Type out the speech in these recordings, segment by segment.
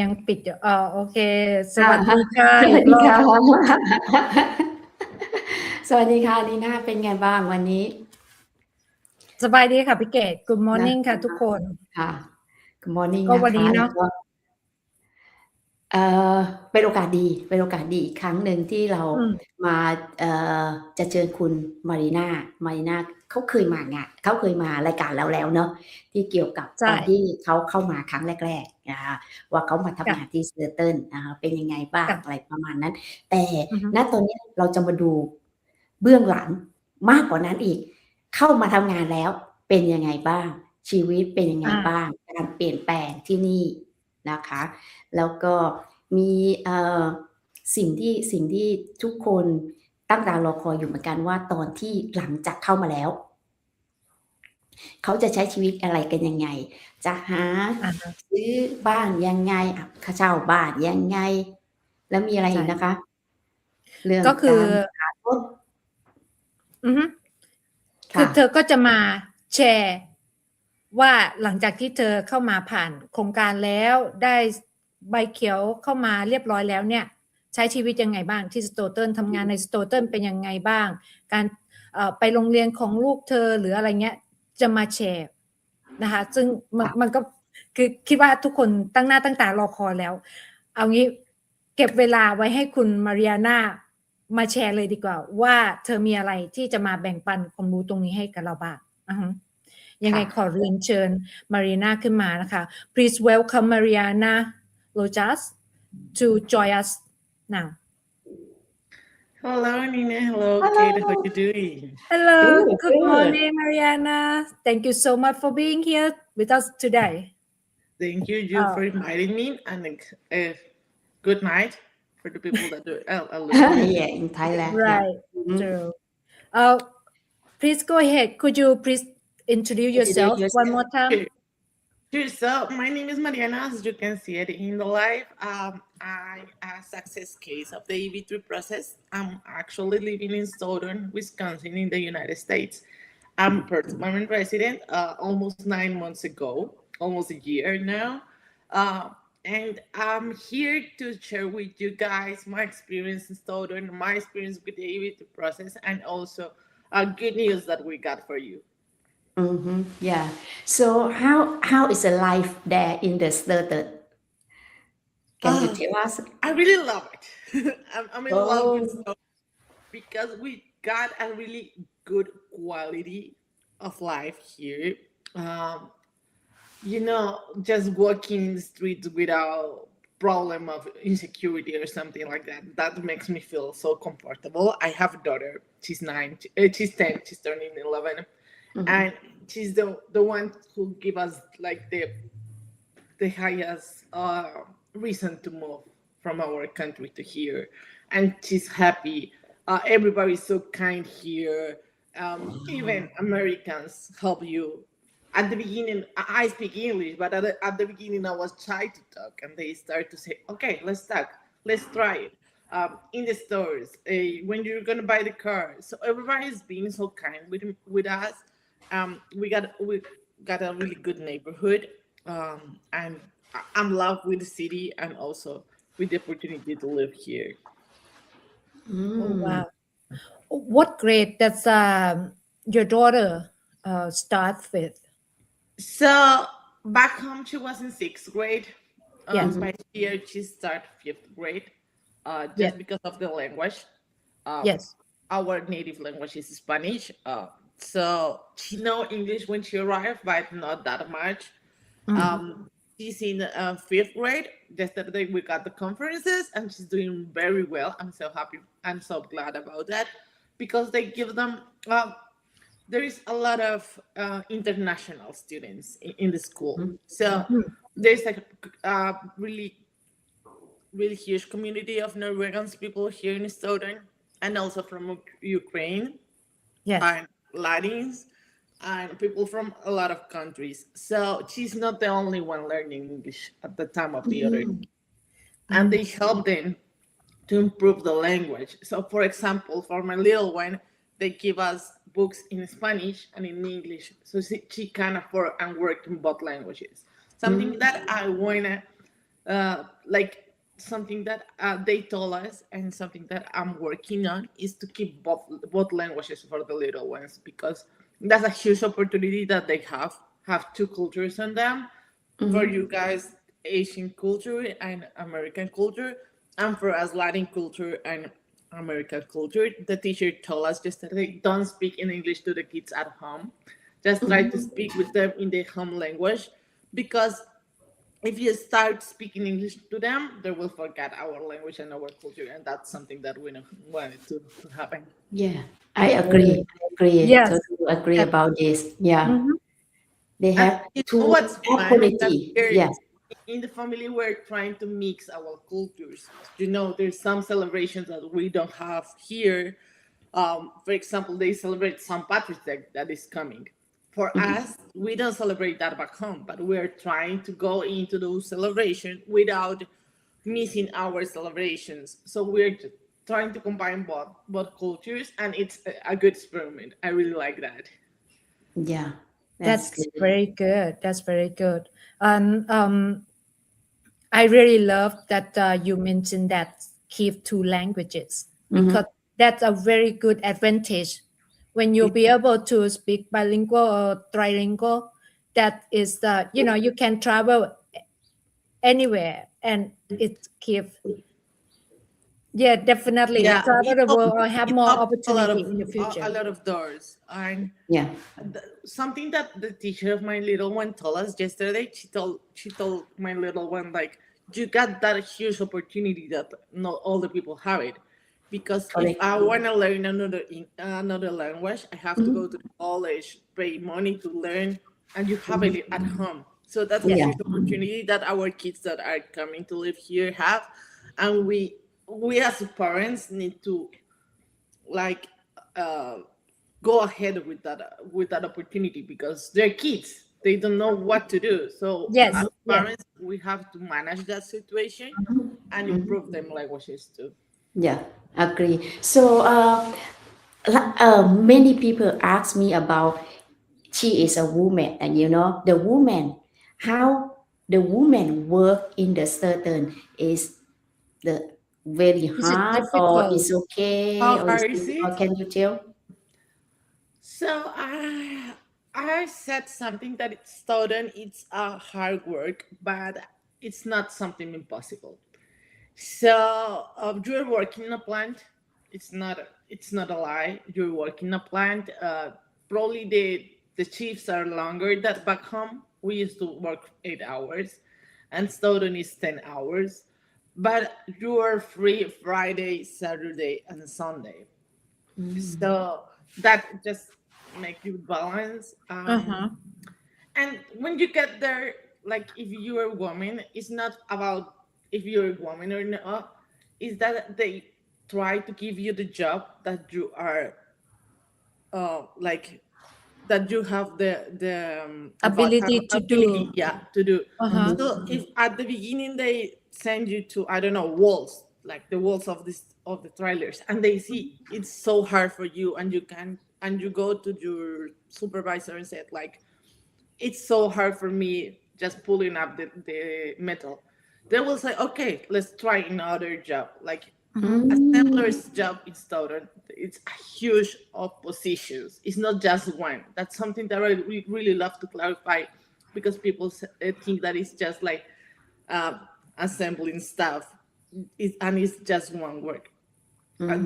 ยังปิดอยู่โอเคสค่ะวัสดีค่ะสอีกรอบวัสดีค่ะสวัสดีค่ะนีน่าเป็นไงบ้างวันนี้สบายดีค่ะพี่เกด Good นะ morning ค่ะทุกคนค่ะ Good morning ก็นะคะวันนี้เนาะแล้วก็เอ่อเป็นโอกาสดีเป็นโอกาสดีอีกครั้งหนึ่งที่เราอืมมาเอ่อจะเชิญคุณมารีนาเขาเคยมางานเขาเคยมารายการเราแล้วเนาะที่เกี่ยวกับใช่ตอนที่เขาเข้ามาครั้งแรกๆนะคะว่าเขามาทำงานค่ะที่ Stoughton นะคะเป็นยังไงบ้างอะไรค่ะประมาณนั้นแต่อือฮึณตอนเนี้ยเราจะมาดูเบื้องหลังมากกว่านั้นอีกเข้ามาทำงานแล้วเป็นยังไงบ้างชีวิตเป็นยังไงอาบ้างการเปลี่ยนแปลงที่นี่นะคะ แล้วก็มีสิ่งที่ทุกคนตั้งตารอคอยอยู่เหมือนกันว่าตอนที่หลังจากเข้ามาแล้วเขาจะใช้ชีวิตอะไรกันยังไงจะหาอะฮะซื้อบ้านยังไงค่าเช่าบ้านยังไงแล้วมีอะไรอีกนะใช่คะเรื่องก็คือการหารถอือฮึคือค่ะเธอก็จะมาแชร์ว่าหลังจากที่เธอเข้ามาผ่านโครงการแล้วได้ใบเขียวเข้ามาเรียบร้อยแล้วเนี่ยใช้ชีวิตยังไงบ้างที่ Stoughton ทำงานใน Stoughton เป็นยังไงบ้างการไปโรงเรียนของลูกเธอหรืออะไรเงี้ยจะมาแชร์นะคะซึ่งมันค่ะก็คือคิดว่าทุกคนตั้งหน้าตั้งตารอคอยแล้วเอางี้เก็บเวลาไว้ให้คุณมาริอาน่ามาแชร์เลยดีกว่าว่าเธอมีอะไรที่จะมาแบ่งปันความรู้ตรงนี้ให้กับเราบ้างอือฮึ ยังไงค่ะ ขอเรียนเชิญ Mariana ขึ้นมานะคะ Please welcome Mariana Lojas to join us now. Hello, Nina. Hello, Kate. How Hello you doing? Hello, good good good morning, Mariana. Thank you so much for being here with us today. Thank you Oh, for inviting me, and good night for the people that are listening. yeah in Thailand yeah right. mhm True. Uh, please go ahead. Could you please introduce introduce yourself one yourself more time? Sure. Sure. So my name is Mariana. As you can see it in the live, I a success case of the EV3 process. I'm actually living in Stoughton, Wisconsin, in the United States. I'm permanent resident. Almost 9 months ago, almost a year now, uh, and I'm here to share with you guys my experience in Stoughton, my experience with the EV3 process, and also good news that we got for you. Yeah. So how is the life there in the Stoughton? Can you Ah, tell us? I really love it. I'm in love with Oh. Stoughton because we got a really good quality of life here. Um, just walking in the streets without problem of insecurity or something like that. That makes me feel so comfortable. I have a daughter. She's 9. She's 10. She's turning 11, and she's the one who give us like the highest reason to move from our country to here, and she's happy. Everybody's so kind here. Even Americans help you. At the beginning, I speak English, but at the beginning, I was shy to talk, and they start to say, "Okay, let's talk. Let's try it." In the stores, when you're gonna buy the car, so everybody's being so kind with us. We got a really good neighborhood, and I'm in love with the city and also with the opportunity to live here. Oh, wow. What grade does your daughter start with? So back home, she was in sixth grade. Yes. By here, she started fifth grade, Yes. just because of the language. Uh, Yes. our native language is Spanish. So she know English when she arrived, but not that much. Mhm. She's in fifth grade. Yesterday we got the conferences, and she's doing very well. I'm so happy. I'm so glad about that because they give them. There is a lot of international students in the school, so there's like a really huge community of Norwegian people here in Stoughton, and also from Ukraine Yes. and Latins and people from a lot of countries. So she's not the only one learning English at the time of the other, and Mm. they help them to improve the language. So, for example, for my little one, they give us books in Spanish and in English, so she can afford and work in both languages. Something that I wanna like something that they told us, and something that I'm working on, is to keep both languages for the little ones, because that's a huge opportunity that they have two cultures on them. For you guys, Asian culture and American culture, and for us, Latin culture and American culture. The teacher told us yesterday, don't speak in English to the kids at home. Just try to speak with them in their home language, because if you start speaking English to them, they will forget our language and our culture, and that's something that we don't want it to happen. Yeah, I agree. I agree. Yes. Totally agree Ab- about this. Yeah, mhm. they And have you know to what's have fun? That quality. we're Yes. in the family, we're trying to mix our cultures. You know, there's some celebrations that we don't have here. For example, they celebrate St. Patrick's Day that is coming. For us, we don't celebrate that back home, but we're trying to go into those celebrations without missing our celebrations. So we're trying to combine both cultures, and it's a good experiment. I really like that. Yeah, that's That's good. very good. That's very good. And I really love that you mentioned that keep two languages, because that's a very good advantage when you'll be able to speak bilingual or trilingual. That is the, you can travel anywhere, and it keep, yeah, definitely Yeah, travel the world or have it more opens opportunity in the future. a lot of doors. And Yeah. something that the teacher of my little one told us yesterday, she told my little one, like, you got that huge opportunity that not all the people have it, because if Correct. I want to learn another language, I have to go to college, pay money to learn, and you have it at home. So that's a Yes. Yeah. huge opportunity that our kids that are coming to live here have. And we as parents need to, like, uh, go ahead with that opportunity, because they're kids, they don't know what to do. So Yes. as Yes. parents, we have to manage that situation and improve them languages too. Yeah, agree. So, many people ask me about she is a woman, and the woman, how the woman work in the certain is the very Is it hard, or difficult? is okay, How or is hard is difficult? it? Can you tell? So I said something that it's Stoughton, it's a hard work, but it's not something impossible. So you're working in a plant. It's not a lie. You're working in a plant. Probably the shifts are longer than back home. We used to work 8 hours, and Stoughton is 10 hours. But you are free Friday, Saturday, and Sunday. So that just make you balance. Uh-huh. And when you get there, like, if you're a woman, it's not about if you're a woman or not. Is that they try to give you the job that you are, like, that you have Ability to ability, do. yeah, to do. Uh-huh. So if at the beginning they send you to, I don't know, walls, like the walls of the trailers, and they see it's so hard for you, and you go to your supervisor and said, like, it's so hard for me just pulling up the metal, they will say, okay, let's try another job. Like, assembler's job in Stoughton, it's a huge of positions. It's not just one. That's something that I really love to clarify, because people think that it's just like, uh, assembling stuff, and it's just one work.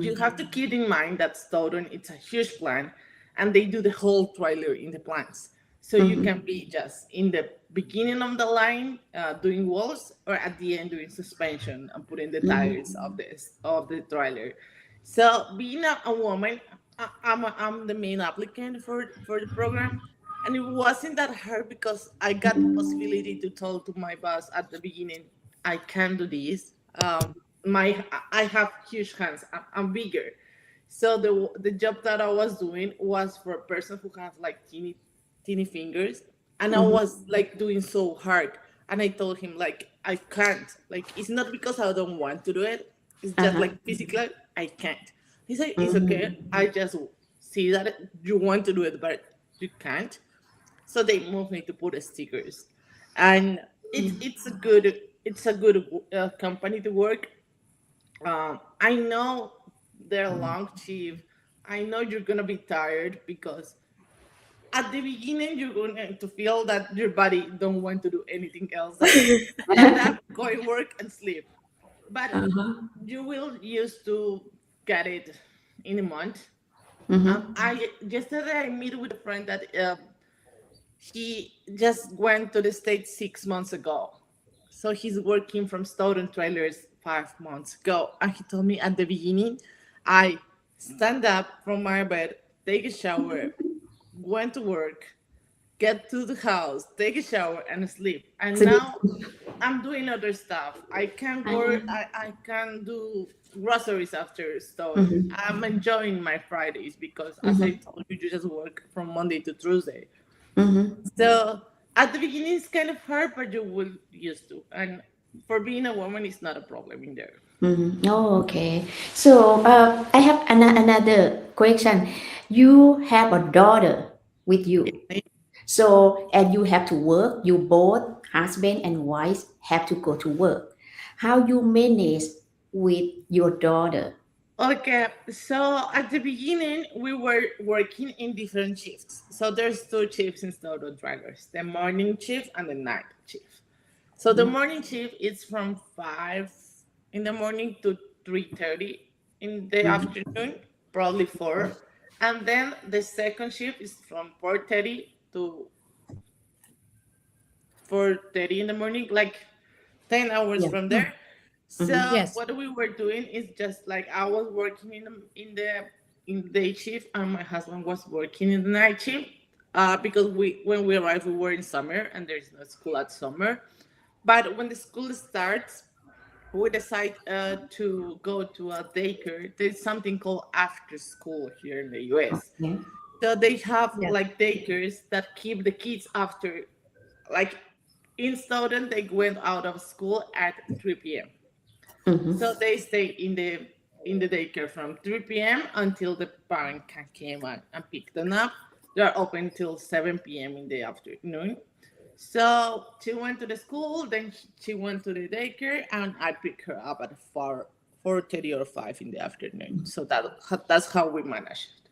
You have to keep in mind that Stoughton, it's a huge plant, and they do the whole trailer in the plants. So you can be just in the beginning of the line, doing walls, or at the end doing suspension and putting the tires of the trailer. So being a woman, I'm the main applicant for the program, and it wasn't that hard, because I got the possibility to tell to my boss at the beginning, I can do this. I have huge hands. I'm bigger, so the job that I was doing was for a person who has like teeny fingers, and I was like doing so hard. And I told him, like, I can't. Like, it's not because I don't want to do it. It's just Uh-huh. like physically I can't. He said, it's okay. I just see that you want to do it, but you can't. So they moved me to put stickers, and it's a good. it's a good company to work. I know they're long shift. I know you're gonna be tired because at the beginning you're going to feel that your body don't want to do anything else than stand up, go and work, and sleep. But Uh-huh. you will used to get it in a month. Mm-hmm. I yesterday I meet with a friend that he just went to the States 6 months ago. So he's working from Stoughton Trailers 5 months ago. And he told me at the beginning, I stand up from my bed, take a shower, went to work, get to the house, take a shower, and sleep. And Sleep. now I'm doing other stuff. I can work, Ah. I can do groceries after store. Mm-hmm. I'm enjoying my Fridays because, as I Mm-hmm. told you, you just work from Monday to Tuesday. Mm-hmm. So at the beginning, it's kind of hard, but you will used to. And for being a woman, it's not a problem in there. Mm-hmm. Oh, okay. So I have another question. You have a daughter with you. Yeah. So, and you have to work, you both, husband and wife, have to go to work. How you manage with your daughter? Okay, so at the beginning, we were working in different shifts. So there's two shifts in Stoughton Trailers, the morning shift and the night shift. So the morning shift is from 5 in the morning to 3:30 in the Mm-hmm. afternoon, probably 4. And then the second shift is from 4:30 to 4:30 in the morning, like 10 hours Yeah. from there. So Mm-hmm. Yes. what we were doing is just like I was working in the day shift and my husband was working in the night shift. Because we when we arrived we were in summer and there's no school at summer. But when the school starts, we decide to go to a daycare. There's something called after school here in the US. Okay. So they have Yes. like daycares that keep the kids after, like in Stoughton, they went out of school at 3 p.m. So Mm-hmm. they stay in the daycare from 3 p.m. until the parent can came and pick them up. They are open till 7 p.m. in the afternoon. So she went to the school, then she went to the daycare, and I picked her up at 4:30 or 5 in the afternoon. So that's how we manage it.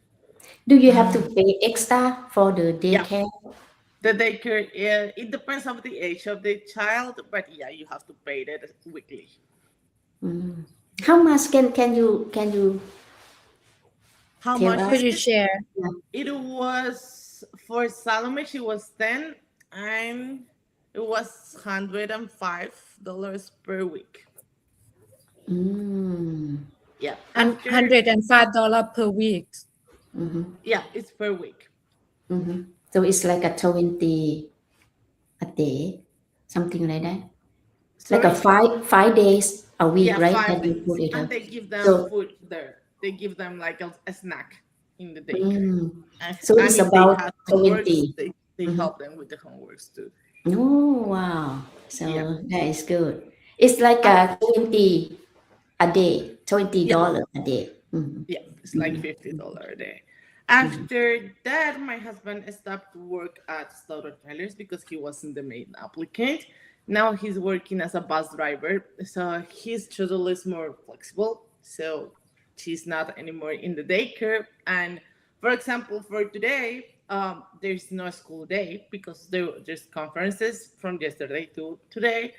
Do you have to Mm. pay extra for the Yeah, daycare? the daycare. It depends on the age of the child, but yeah, you have to pay it weekly. Mm. How much can you How tell much Could us? is you it? share? Yeah. It was for Salome. She was 10, and it was $105 per week. Mm. Yeah. And After $105 per week. Mm-hmm. yeah, it's per week. Mm-hmm. So it's like a 20 a day, something like that. Like a Sorry. five days a week, Yeah, right? five That you put days, it and up. they give them So, food there. They give them like a snack in the daycare, mm, and, so and it's if they about have homeworks, 20. they Mm-hmm. help them with the homeworks too. Oh, wow. Yeah. So that is good. It's like Af- a 20 a day, $20 yeah. a day. Mm-hmm. Yeah, it's like Mm-hmm. $50 a day. Mm-hmm. After that, my husband stopped work at Stoughton Trailers because he wasn't the main applicant. Now he's working as a bus driver, so his schedule is more flexible. So she's not anymore in the daycare. And for example, for today, there's no school day because there's conferences from yesterday to today,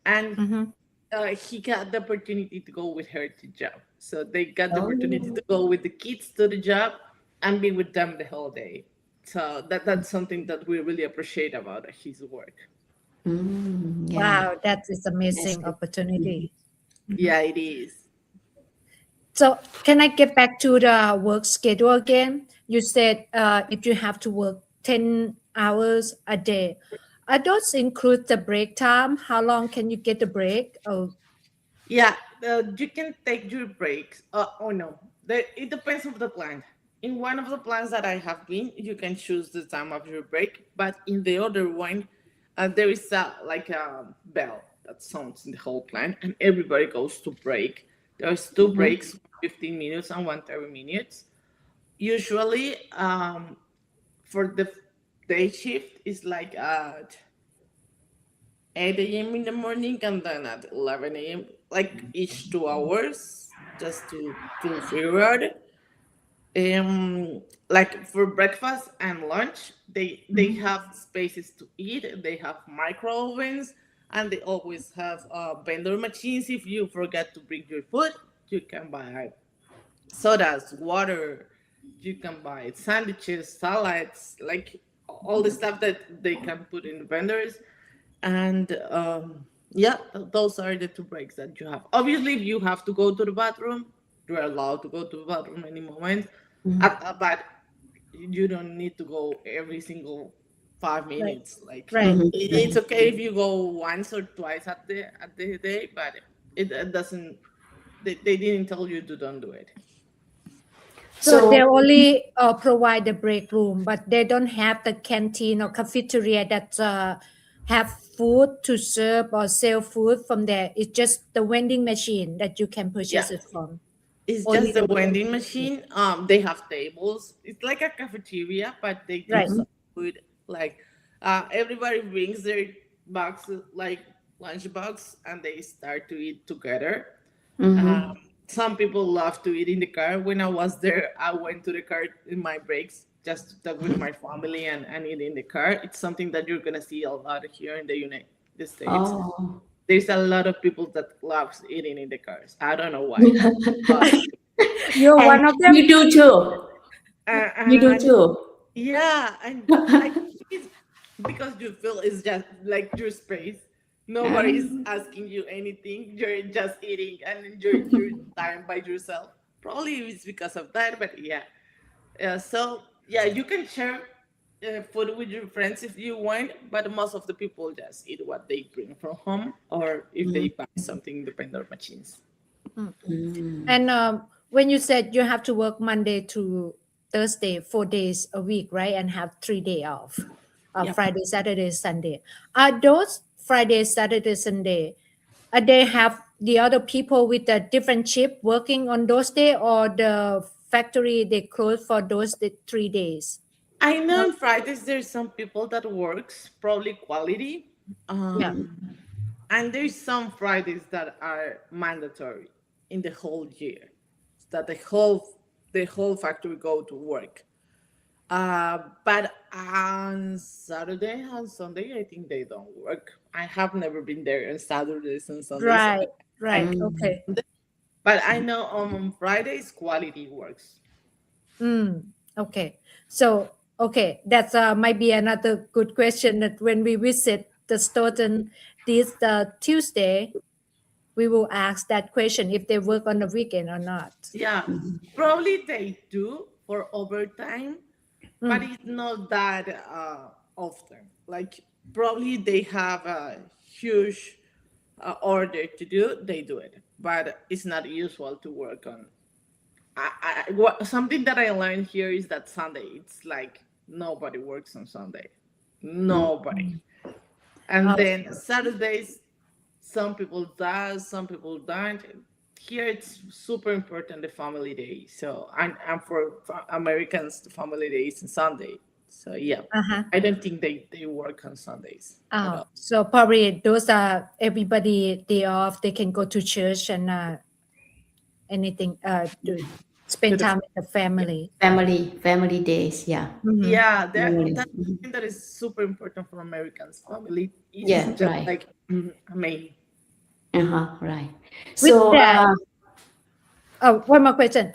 and Mm-hmm. he got the opportunity to go with her to job. So they got the opportunity Oh, to go with the kids to the job and be with them the whole day. So that's something that we really appreciate about his work. yeah, Wow, that is that's amazing good. Mm-hmm. opportunity. Mhm. Yeah, it is. So can I get back to the work schedule again? You said if you have to work 10 hours a day, those include the break time? How long can you get the break? Oh, Yeah, you can take your breaks. Oh no, it depends on the plan. In one of the plans that I have been, you can choose the time of your break, but in the other one, there is a bell that sounds in the whole plan, and everybody goes to break. There's two Mm-hmm. breaks, 15 minutes and 1 30 minutes. Usually, for the day shift, is like at 8 a.m. in the morning and then at 11 a.m. like each 2 hours just to figure out. Like for breakfast and lunch, they have spaces to eat. They have micro ovens, and they always have vendor machines. If you forget to bring your food, you can buy sodas, water. You can buy sandwiches, salads, like all the stuff that they can put in vendors. And yeah, those are the two breaks that you have. Obviously, if you have to go to the bathroom, you're allowed to go to the bathroom any moment. But you don't need to go every single five Right. minutes. Like Right. it's okay if you go once or twice at the day, but it doesn't. They didn't tell you to don't do it. So they So only provide the break room, but they don't have the canteen or cafeteria that have food to serve or sell food from there. It's just the vending machine that you can Yeah. purchase it from. It's Only just the the vending machine. They have tables. It's like a cafeteria, but they do right, some food. Like, everybody brings their boxes, like lunch box, and they start to eat together. Some people love to eat in the car. When I was there, I went to the car in my breaks just to talk with my family and eat in the car. It's something that you're gonna see a lot here in the United States. oh, There's a lot of people that loves eating in the cars. I don't know why, but you're and one of them. you do too. You do and too. yeah, and I think it's because you feel it's just like your space. Nobody is asking you anything. You're just eating and enjoying your time by yourself. Probably it's because of that, but yeah. So yeah, you can share food with your friends if you want, but most of the people just eat what they bring from home or if they buy something in the vendor machines. And when you said you have to work Monday to Thursday, 4 days a week, right? And have 3 day off, Yep. Friday, Saturday, Sunday. Are those Friday, Saturday, Sunday? They have the other people with a different shift working on those days, or the factory they close for those 3 days? I know No. on Fridays there's some people that works probably quality. Yeah. And there's some Fridays that are mandatory in the whole year, that the whole factory go to work. But on Saturday and Sunday, I think they don't work. I have never been there on Saturdays and Sundays. Right. I Right. Okay. but I know on Fridays quality works. Okay. So, okay, that's might be another good question that when we visit the Stoughton this Tuesday, we will ask that question if they work on the weekend or not. Yeah, probably they do for overtime, but it's not that often. Like probably they have a huge order to do, they do it, but it's not usual to work on. Something that I learned here is that Sunday it's like nobody works on Sunday, nobody, and Oh, then Saturdays some people does, some people don't. Here it's super important the family day. So I'm for Americans the family day is on Sunday. So yeah, uh-huh. I don't think they work on Sundays at Oh, all. so probably those are everybody day off. They can go to church and anything to To spend the time with the yeah, family. family days. Yeah. yeah, Family. that's something that is super important for Americans. Family is Yeah. just Right. like amazing. Right. With So that, one more question.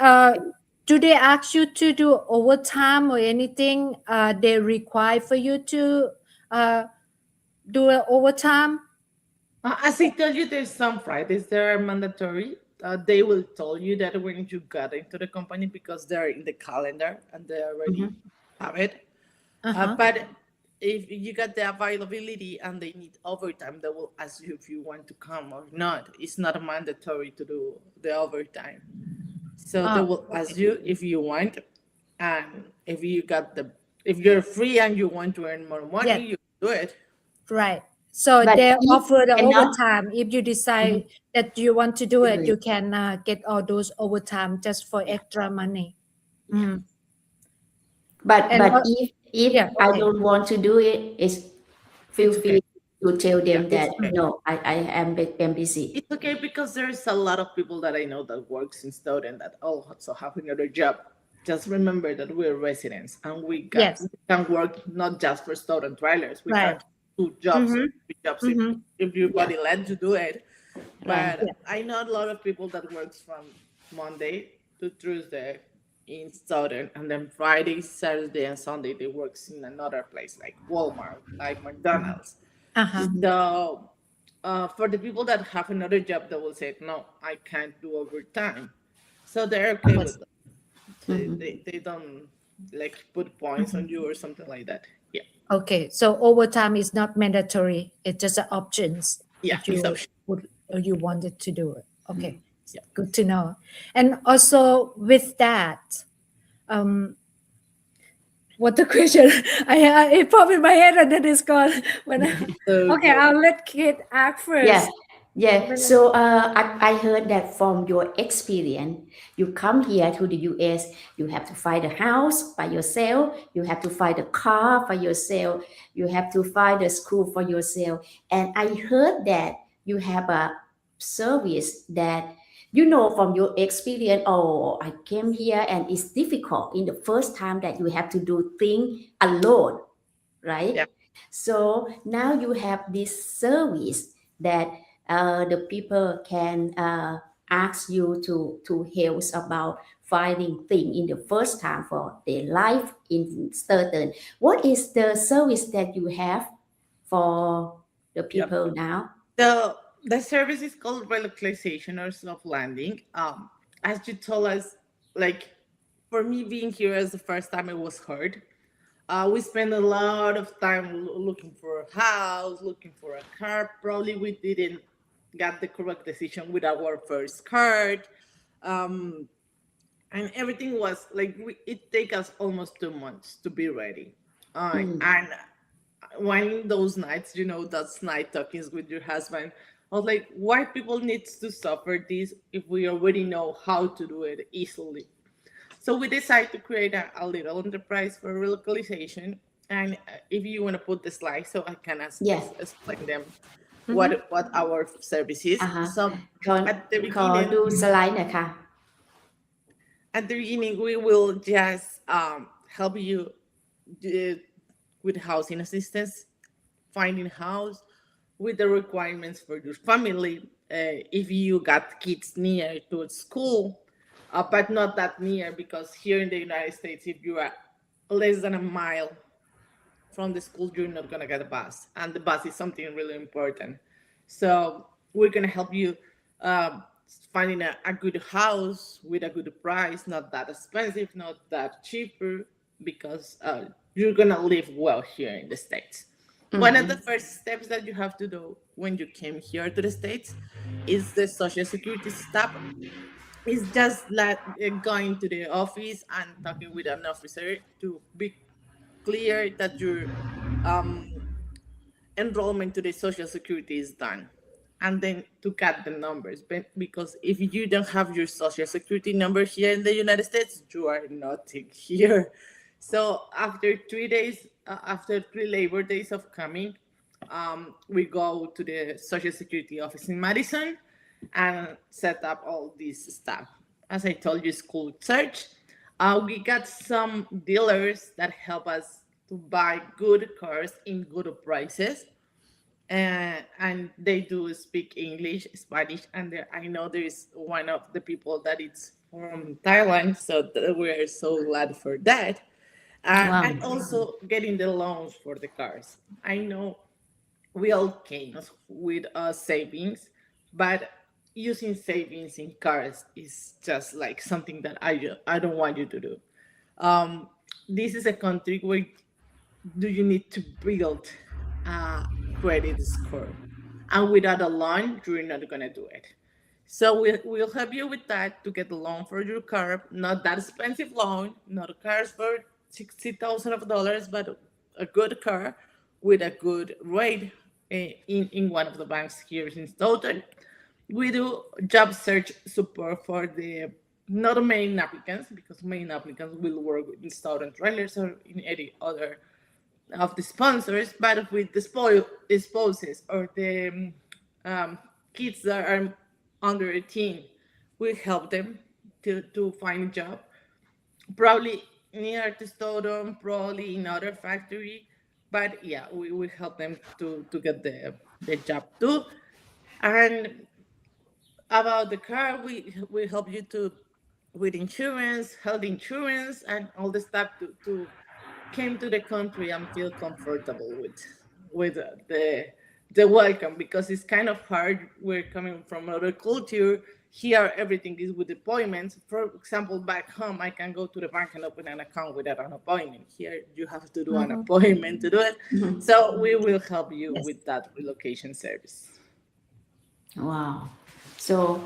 Do they ask you to do overtime or anything? They require for you to do overtime? As I told you, there's some Fridays that are mandatory. They will tell you that when you got into the company because they're in the calendar and they already have it. Uh-huh. But if you got the availability and they need overtime, they will ask you if you want to come or not. It's not mandatory to do the overtime. So they Oh, will okay. ask you if you want, and if you're free and you want to earn more Yes, money, you do it. right. So but they if offer the cannot, overtime. If you mhm, decide that you want to do you do it, it. you can get all those overtime just for Yeah, extra money. yeah. But And if yeah, I okay. don't want to do it, it's feel It's okay. free to tell them It's that okay. no, I am busy. It's okay because there's a lot of people that I know that works in Stoughton that also have another job. Just remember that we're residents and we Yes. can work not just for Stoughton Trailers. We can Right. do jobs or Mm-hmm. three jobs Mm-hmm. if your Yeah, body lets you do it. right. But I know a lot of people that works from Monday to Tuesday in Stoughton, and then Friday, Saturday, and Sunday they works in another place like Walmart, like McDonald's. Uh-huh. So for the people that have another job, they will say, no, I can't do overtime. So they're okay with Yes. that. They don't like put points on you or something like that. Yeah. Okay. So overtime is not mandatory. It's just an options Yeah. if It's you option. would or you wanted to do it. Okay. Yeah. Good to know. And also with that, um, what the question? It popped in my head and then it's gone. When So okay, good. I'll let Kate act Yeah, first. yeah. When So I heard that from your experience, you come here to the US, you have to find a house by yourself, you have to find a car for yourself, you have to find a school for yourself. And I heard that you have a service that, from your experience, oh, I came here and it's difficult in the first time that you have to do things alone, Yeah. right? So now you have this service that the people can ask you to help about finding things in the first time for their life in certain. What is the service that you have for the Yep. people now? The service is called relocalization or soft landing. As you told us, like for me being here as the first time, it was hard. We spent a lot of time looking for a house, looking for a car. Probably we didn't get the correct decision with our first card. Um, and everything was like it take us almost 2 months to be ready. And one of those nights, those night talkings with your husband, I was like, why people needs to suffer this if we already know how to do it easily? So we decided to create a little enterprise for relocalization. And if you want to put the slide, so I can Yes. explain them Mhm. what our service is. อ่าฮะ So ขอ at the ขอดู beginning, สไลด์หน่อยค่ะ we will just help you uh, with housing assistance, finding house, with the requirements for your family. If you got kids near to school, but not that near, because here in the United States, if you are less than a mile from the school, you're not gonna get a bus, and the bus is something really important. So we're gonna help you um, finding a good house with a good price, not that expensive, not that cheaper, because you're gonna live well here in the States. One of the first steps that you have to do when you came here to the States is the Social Security step. It's just like going to the office and talking with an officer to be clear that your um, enrollment to the social security is done, and then to cut the numbers. But because if you don't have your social security number here in the United States, you are nothing here. So after 3 days, after 3 labor days of coming, we go to the social security office in Madison and set up all this stuff. As I told you, school search. We got some dealers that help us to buy good cars in good prices, and they do speak English, Spanish, and I know there is one of the people that is from Thailand, so we're so glad for that. Wow. And also getting the loans for the cars. I know we all came with savings, but using savings in cars is just like something that I don't want you to do. Um, this is a country where do you need to build a credit score, and without a loan, you're not gonna do it. So we'll help you with that to get a loan for your car, not that expensive loan, not a car for $60,000, but a good car with a good rate in one of the banks here in Stoughton. We do job search support for the not main applicants, because main applicants will work in Stoughton Trailers or in any other of the sponsors, but with the spouses or the kids that are under 18, we help them to find a job, probably near to Stoughton, probably in other factory, but yeah, we help them to get the job too. And about the car, we help you to with insurance, health insurance, and all the stuff to came to the country and feel comfortable with the welcome, because it's kind of hard. We're coming from another culture. Here everything is with appointments. For example, back home I can go to the bank and open an account without an appointment. Here you have to do an appointment to do it. So we will help you Yes. with that relocation service. Wow. So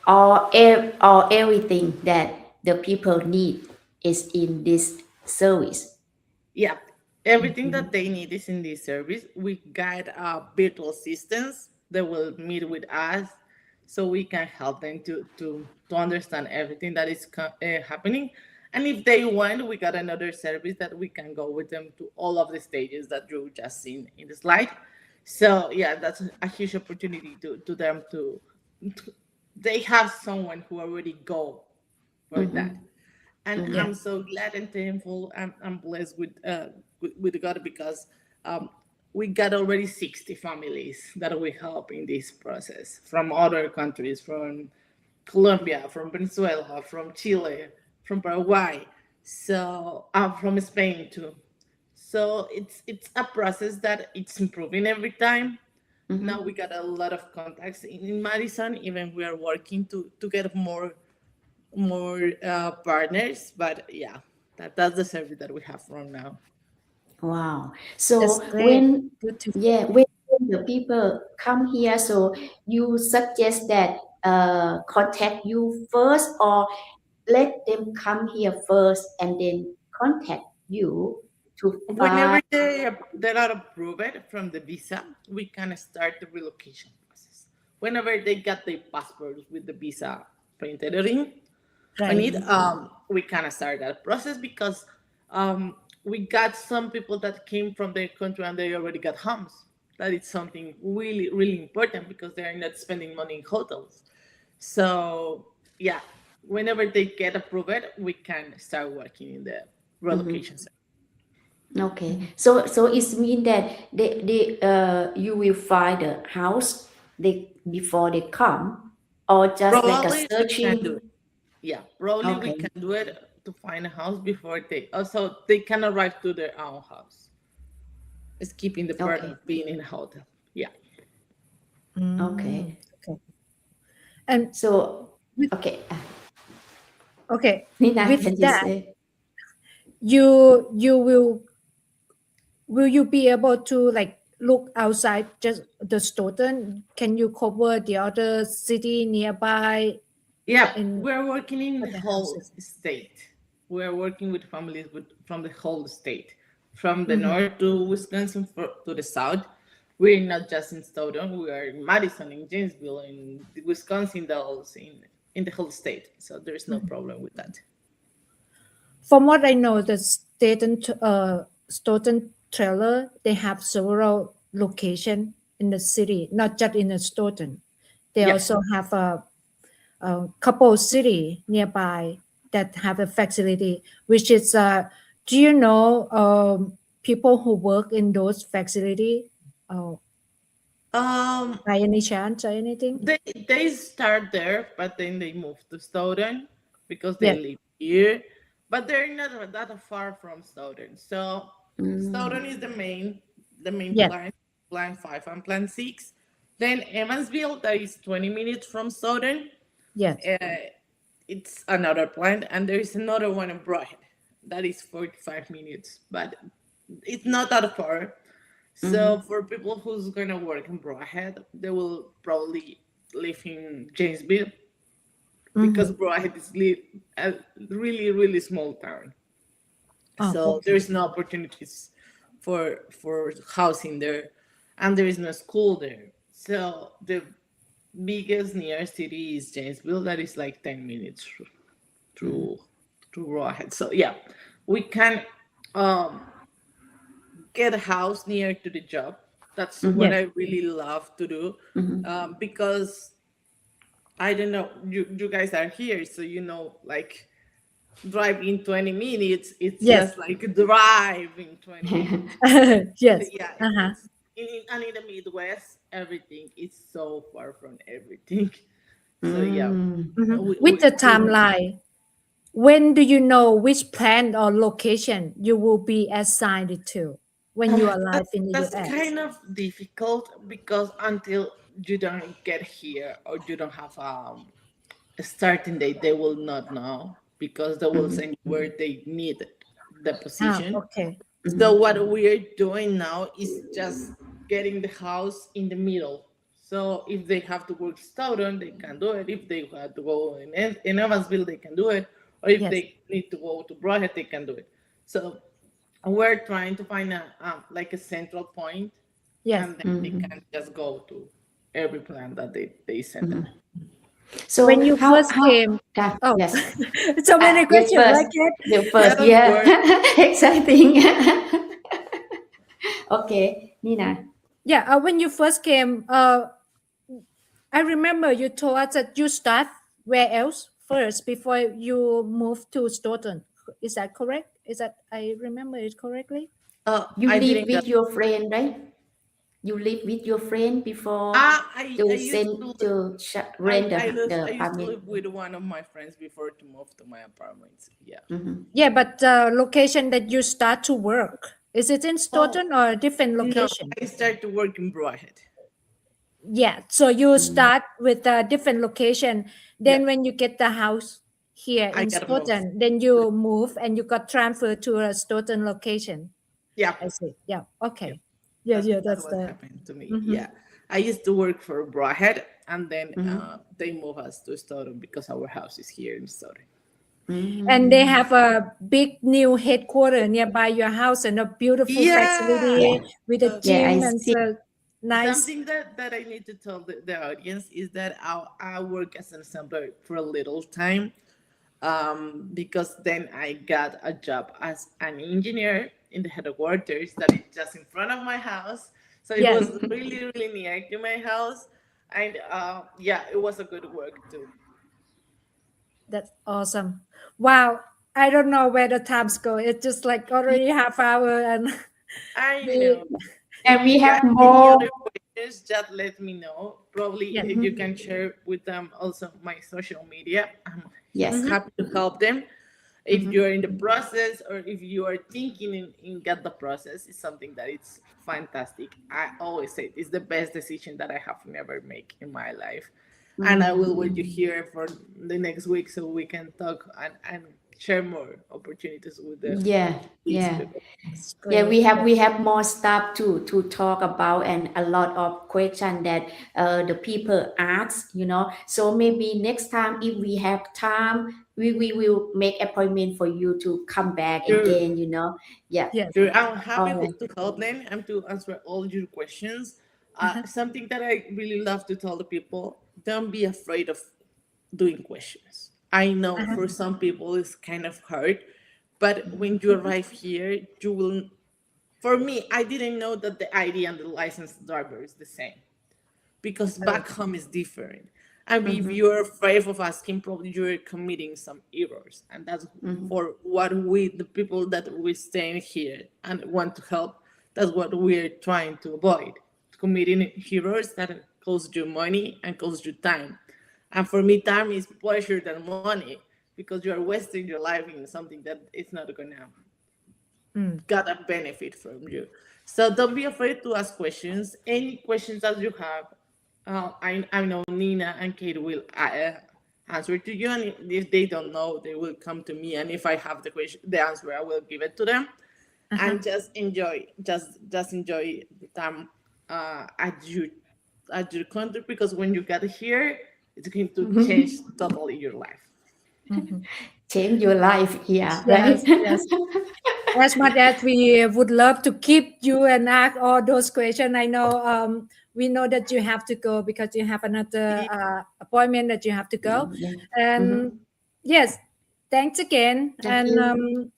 all everything that the people need is in this service. Yeah, everything that they need is in this service. We got virtual assistants that will meet with us, so we can help them to understand everything that is happening. And if they want, we got another service that we can go with them to all of the stages that you just seen in the slide. So yeah, that's a huge opportunity to them to they have someone who already go for that. And Yeah. I'm so glad and thankful. I'm blessed with God, because we got already 60 families that we help in this process from other countries, from Colombia, from Venezuela, from Chile, from Paraguay, so from Spain too. So it's a process that it's improving every time. Now we got a lot of contacts in Madison. Even we are working to get more partners, but yeah, that's the service that we have from now. Wow. That's So great. Good to hear. when the people come here, so you suggest that contact you first, or let them come here first and then contact you to Whenever find. they are approved from the visa, we can start the relocation process. Whenever they got their passports with the visa printed in on Right. it, we can start that process, because we got some people that came from their country and they already got homes. That is something really, really important, because they are not spending money in hotels. So yeah, whenever they get approved, we can start working in the relocation center. Okay. So it means that you will find a house before they come, or just like a Probably we can do searching. it. Yeah, probably we Okay. can do it to find a house before they also they can arrive to their own house, skipping the part Okay. of being in a hotel. Yeah. Okay. Okay. And So with, okay. okay, Nina, with can you that, say? you will you be able to like look outside just the Stoughton? Can you cover the other city nearby Yeah, in we're working in for the the whole houses? state. We're working with families from the whole state, from the north to Wisconsin to the south. We're not just in Stoughton. We are in Madison, in Janesville, in the Wisconsin Dells, in the whole state. So there's no problem with that. From what I know, the Stoughton Trailer, they have several location in the city, not just in the Stoughton. They Yeah. also have a couple city nearby that have a facility, which is do you know people who work in those facility Um, by any chance or anything? they start there, but then they move to Stoughton because they Yes, live here. But they're not that far from Stoughton. So Stoughton is the main yes, plan 5 and plan 6. Then Evansville, that is 20 minutes from Stoughton. yes. Uh, it's another plant, and there is another one in Broadhead. That is 45 minutes, but it's not that far. So for people who's gonna work in Broadhead, they will probably live in Janesville, because Broadhead is a really, really small town. Oh, So there okay. is no opportunities for housing there, and there is no school there. So the biggest near city is Janesville. That is like 10 minutes through through Rawhead. So yeah, we can um get a house near to the job. That's Mhm. what Yes. I really love to do, Mhm. because I don't know, you guys are here, so like driving 20 minutes, it's Yes. just like driving 20 minutes. Yes. Yeah, Uh-huh. it's and in the Midwest, everything is so far from everything. So yeah, Mm. With the we timeline, when do you know which plant or location you will be assigned to when you arrive in the that's US? kind of difficult because until you don't get here or you don't have a starting date, they will not know because they will Mhm. send you where they need the Ah, position. okay. So Mhm. what we're doing now is just getting the house in the middle. So if they have to work Stoughton, they can do it. If they have to go in Evansville, they can do it. Or if Yes. they need to go to Broadhead, they can do it. So we're trying to find a like a central point, Yes. and then they Mhm. can just go to every plan that they send them. When So you first came, oh, yes. so many Yes, questions, first. right, Kate? The Yeah, first, don't yeah. worry. Exciting. Okay, Nina. Yeah, when you first came, I remember you told us that you start where else first before you moved to Stoughton. Is that correct? Is that I remember it correctly? You I live didn't get. with your friend, right? You live with your friend before I to used send to to rent I the used to apartment. live with one of my friends before to move to my apartment. Yeah. Mm-hmm. Yeah, but the location that you start to work, is it in Oh Stoughton or a different no, location? I started to work in Broadhead. Yeah, so you Mm-hmm. start with a different location. Yeah, Then when you get the house here I in gotta move. Stoughton, then you move and you got transferred to a Stoughton location. Yeah, I see. Yeah. yeah. Okay. Yeah, yeah, That's that's what the. happened to me. Mhm. Yeah, I used to work for Broadhead, and then Mm-hmm. they move us to Stoughton because our house is here in Stoughton. And they Mm-hmm. have a big new headquarter nearby your house and a beautiful Yeah. Yeah, facility with a yeah, I gym and see. so nice. Something that I need to tell the audience is that I work as an assembler for a little time, because then I got a job as an engineer in the headquarters that is just in front of my house. So it Yes, was really, really near to my house. And yeah, it was a good work too. that's awesome. Wow. I don't know where the times go. It's just like already half hour and I we know. And If we you have got any more. other questions, just let me know. Probably yes. you Mhm. can share with them also my social media. I'm Yes. Mm-hmm. happy to help them. If Mm-hmm. you're in the process or if you are thinking in get the process, it's something that it's fantastic. I always say it's the best decision that I have never made in my life. And I will wait you Mm-hmm. here for the next week so we can talk and share more opportunities with Yeah, these yeah. people. It's Yeah, great. we have more stuff to talk about and a lot of questions that the people ask, So maybe next time if we have time, we will make appointment for you to come back Sure. again. Yeah. Yes. Sure, I'm happy All right. to help them and to answer all your questions. Uh-huh. Something that I really love to tell the people: don't be afraid of doing questions. I know Uh-huh. for some people it's kind of hard, but when you arrive here, you will. For me, I didn't know that the ID and the license driver is the same because Oh, back home is different. And if Mm-hmm. you're afraid of asking, probably you're committing some errors. And that's Mm-hmm. for what we, the people that we stay here and want to help, that's what we're trying to avoid. Committing errors that cost you money and cost you time. And for me, time is pleasure than money because you are wasting your life in something that it's not gonna mm. got a benefit from you. So don't be afraid to ask questions. Any questions that you have, I know Nina and Kate will answer to you. And if they don't know, they will come to me. And if I have the answer, I will give it to them. Uh-huh. And just enjoy the time at your country because when you get here, it's going to change totally your life. Mhm. Change your life. Yeah, right. Yes, yes. As much as we would love to keep you and ask all those questions, I know we know that you have to go because you have another appointment that you have to go. Yeah. And Mm-hmm. yes, thanks again. Thank And you.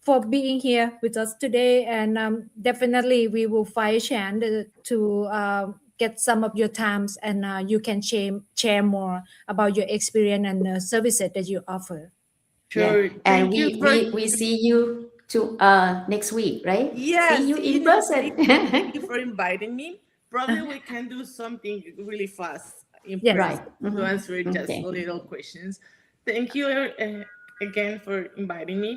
for being here with us today, and definitely we will find a chance to get some of your times, and you can share more about your experience and the services that you offer. Sure. Yeah. And Thank you for we see you to next week, right? yes. See you See in you next person. week. Thank you for inviting me. Probably we can do something really fast in Yes. person Right. to answer just Thank you. little questions. Thank you again for inviting me.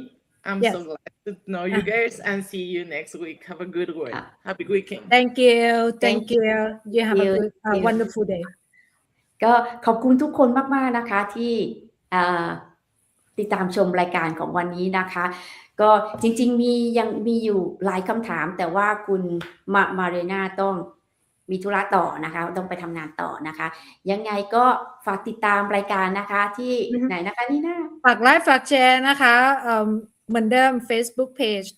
I'm Yes. so glad to know you guys and see you next week. Have a good one. Happy weekend. Thank you. Thank You. You have a you. good, Thank you. wonderful day. ก็ขอบคุณทุกคนมากๆนะคะที่ติดตามชมรายการของวันนี้นะคะ ก็จริงๆยังมีอยู่หลายคำถามแต่ว่าคุณมาเรน่าต้องมีธุระต่อนะคะต้องไปทำงานต่อนะคะ ยังไงก็ฝากติดตามรายการนะคะที่ไหนนะคะนี่นะ ฝากไลฟ์ฝากแชร์นะคะเหมือนเดิม Facebook Page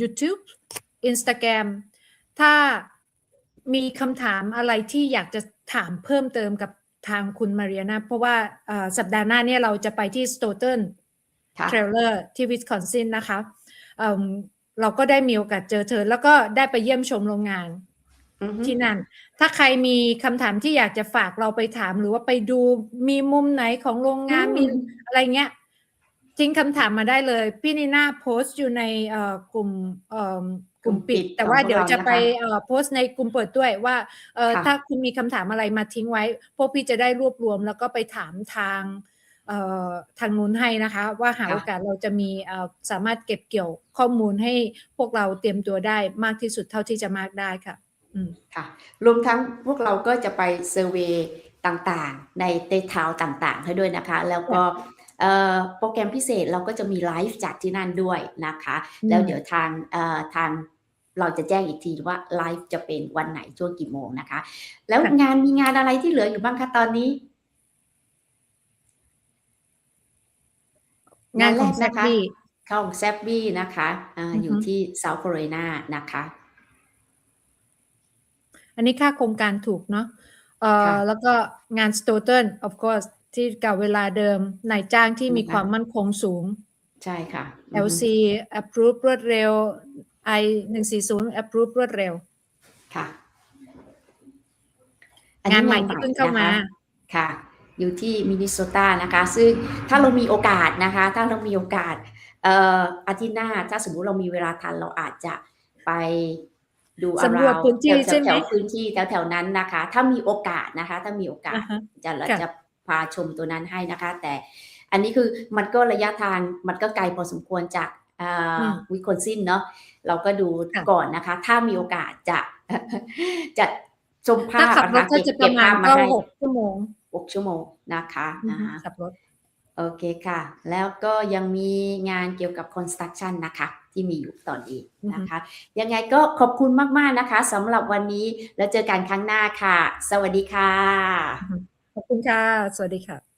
YouTube Instagram ถ้ามีคำถามอะไรที่อยากจะถามเพิ่มเติมกับทางคุณมาเรียนาเพราะว่าสัปดาห์หน้าเนี่ยเราจะไปที่ Stoughton Trailers ที่วิสคอนซินนะคะเราก็ได้มีโอกาสเจอเธอแล้วก็ได้ไปเยี่ยมชมโรงงานที่นั่นถ้าใครมีคำถามที่อยากจะฝากเราไปถามหรือว่าไปดูมีมุมไหนของโรงงานมีอะไรเงี้ยทิ้งคำถามมาได้เลยพี่นีน่าโพสต์อยู่ในกลุ่มปิดแต่ว่าเดี๋ยวจะไปโพสต์ในกลุ่มเปิดด้วยว่าถ้าคุณมีคำถามอะไรมาทิ้งไว้พวกพี่จะได้รวบรวมแล้วก็ไปถามทางนู้นให้นะคะว่าหาโอกาสเราจะมีสามารถเก็บเกี่ยวข้อมูลให้พวกเราเตรียมตัวได้มากที่สุดเท่าที่จะมากได้ค่ะค่ะรวมทั้งพวกเราก็จะไปเซอร์เวย์ต่างๆในทาวน์ต่างๆให้ด้วยนะคะแล้วก็โปรแกรมพิเศษเราก็จะมีไลฟ์จากที่นั่นด้วยนะคะแล้วเดี๋ยวทางเราจะแจ้งอีกทีว่าไลฟ์จะเป็นวันไหนช่วงกี่โมงนะคะแล้วมีงานอะไรที่เหลืออยู่บ้างคะตอนนี้งานของแซบบี้ของแซบบี้นะคะอยู่ที่เซาท์แคโรไลนานะคะอันนี้ค่าโครงการถูกเนาะแล้วก็งาน Stoughton of course ที่กับเวลาเดิมนายจ้างที่มีความมั่นคงสูงใช่ค่ะ LC approve รวดเร็ว I140 approve รวดเร็วค่ะงานใหม่ที่เพิ่งเข้ามาค่ะอยู่ที่มินนิโซตานะคะซึ่งถ้าเรามีโอกาสนะคะถ้าเรามีโอกาสอาทิตย์หน้าถ้าสมมุติเรามีเวลาทันเราอาจจะไปดูสำรวจพื้นที่ใช่ไหมพื้นที่แถวๆนั้นนะคะถ้ามีโอกาสนะคะถ้ามีโอกาสเราจะพาชมตัวนั้นให้นะคะแต่อันนี้คือมันก็ระยะทางมันก็ไกลพอสมควรจากวิสคอนซินเนาะเราก็ดูก่อนนะคะถ้ามีโอกาสจะชมภาพนะคะเก็บภาพมาให้6 ชั่วโมงนะคะขับรถโอเคค่ะแล้วก็ยังมีงานเกี่ยวกับ construction นะคะที่มีอยู่ตอนนี้นะคะยังไงก็ขอบคุณมากๆนะคะสำหรับวันนี้แล้วเจอกันครั้งหน้าค่ะสวัสดีค่ะขอบคุณค่ะสวัสดีค่ะ